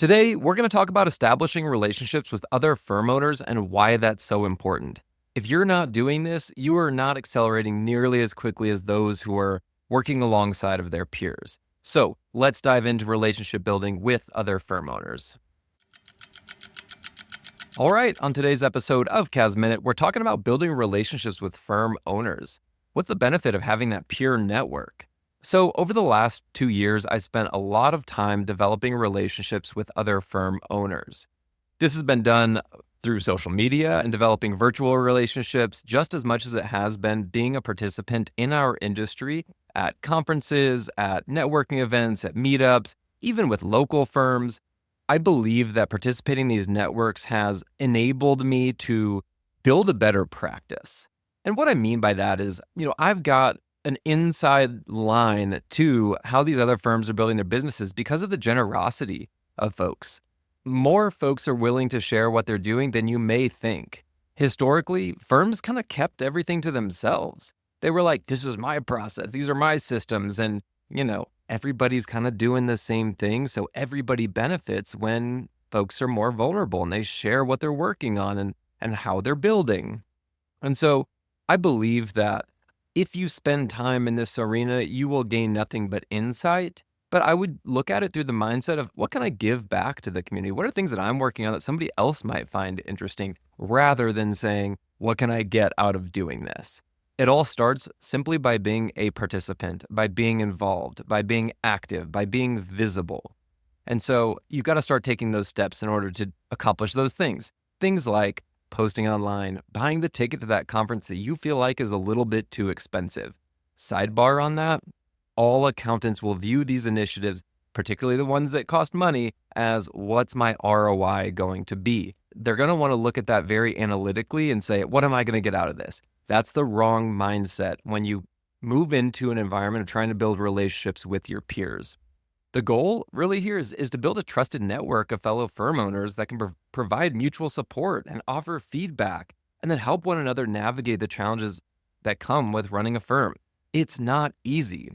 Today, we're going to talk about establishing relationships with other firm owners and why that's so important. If you're not doing this, you are not accelerating nearly as quickly as those who are working alongside of their peers. So let's dive into relationship building with other firm owners. All right, on today's episode of CAS Minute, we're talking about building relationships with firm owners. What's the benefit of having that peer network? So, over the last 2 years, I spent a lot of time developing relationships with other firm owners. This has been done through social media and developing virtual relationships just as much as it has been being a participant in our industry at conferences, at networking events, at meetups, even with local firms. I believe that participating in these networks has enabled me to build a better practice. And what I mean by that is, I've got an inside line to how these other firms are building their businesses because of the generosity of folks. More folks are willing to share what they're doing than you may think. Historically, firms kind of kept everything to themselves. They were like, this is my process, these are my systems. And, everybody's kind of doing the same thing. So everybody benefits when folks are more vulnerable and they share what they're working on and how they're building. And so I believe that if you spend time in this arena, you will gain nothing but insight. But I would look at it through the mindset of what can I give back to the community? What are things that I'm working on that somebody else might find interesting, rather than saying, what can I get out of doing this? It all starts simply by being a participant, by being involved, by being active, by being visible. And so you've got to start taking those steps in order to accomplish those things. Things like posting online, buying the ticket to that conference that you feel like is a little bit too expensive. Sidebar on that, all accountants will view these initiatives, particularly the ones that cost money, as what's my ROI going to be? They're going to want to look at that very analytically and say, what am I going to get out of this? That's the wrong mindset when you move into an environment of trying to build relationships with your peers. The goal really here is to build a trusted network of fellow firm owners that can provide mutual support and offer feedback, and then help one another navigate the challenges that come with running a firm. It's not easy.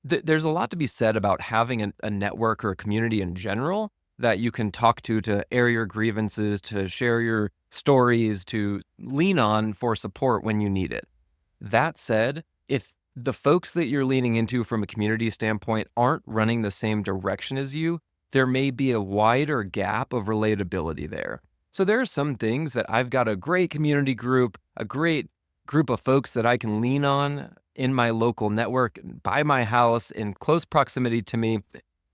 There's a lot to be said about having a network or a community in general that you can talk to air your grievances, to share your stories, to lean on for support when you need it. That said, if the folks that you're leaning into from a community standpoint aren't running the same direction as you, there may be a wider gap of relatability there. So there are some things that I've got a great community group, a great group of folks that I can lean on in my local network, by my house, in close proximity to me,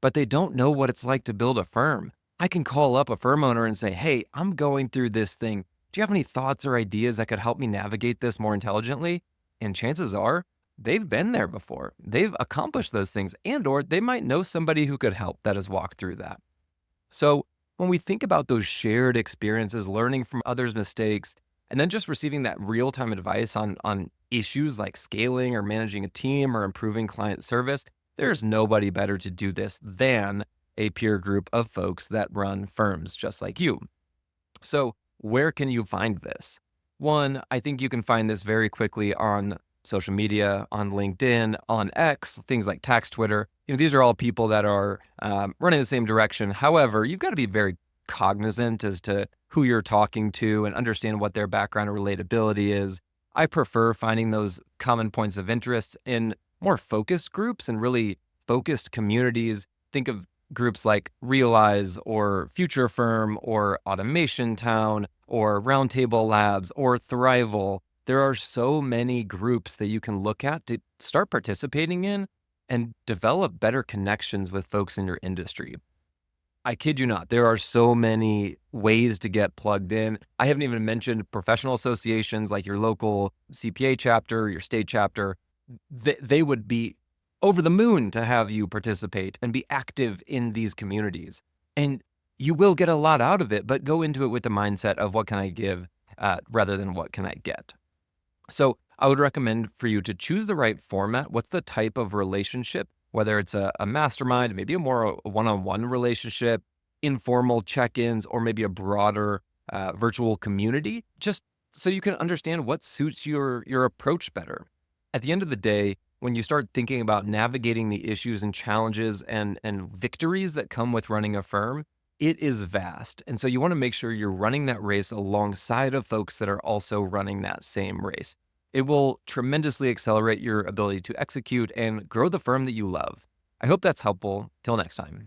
but they don't know what it's like to build a firm. I can call up a firm owner and say, hey, I'm going through this thing. Do you have any thoughts or ideas that could help me navigate this more intelligently? And chances are they've been there before. They've accomplished those things, or they might know somebody who could help that has walked through that. So when we think about those shared experiences, learning from others' mistakes, and then just receiving that real-time advice on issues like scaling or managing a team or improving client service, there's nobody better to do this than a peer group of folks that run firms just like you. So where can you find this? One, I think you can find this very quickly on social media, on LinkedIn, on X, things like Tax Twitter. These are all people that are running the same direction. However, you've got to be very cognizant as to who you're talking to and understand what their background and relatability is. I prefer finding those common points of interest in more focused groups and really focused communities. Think of groups like Realize or Future Firm or Automation Town or Roundtable Labs or Thrival. There are so many groups that you can look at to start participating in and develop better connections with folks in your industry. I kid you not, there are so many ways to get plugged in. I haven't even mentioned professional associations like your local CPA chapter, your state chapter. They would be over the moon to have you participate and be active in these communities. And you will get a lot out of it, but go into it with the mindset of what can I give rather than what can I get. So I would recommend for you to choose the right format. What's the type of relationship, whether it's a mastermind, maybe a more one-on-one relationship, informal check-ins, or maybe a broader virtual community, just so you can understand what suits your approach better. At the end of the day, when you start thinking about navigating the issues and challenges and victories that come with running a firm, it is vast. And so you want to make sure you're running that race alongside of folks that are also running that same race. It will tremendously accelerate your ability to execute and grow the firm that you love. I hope that's helpful. Till next time.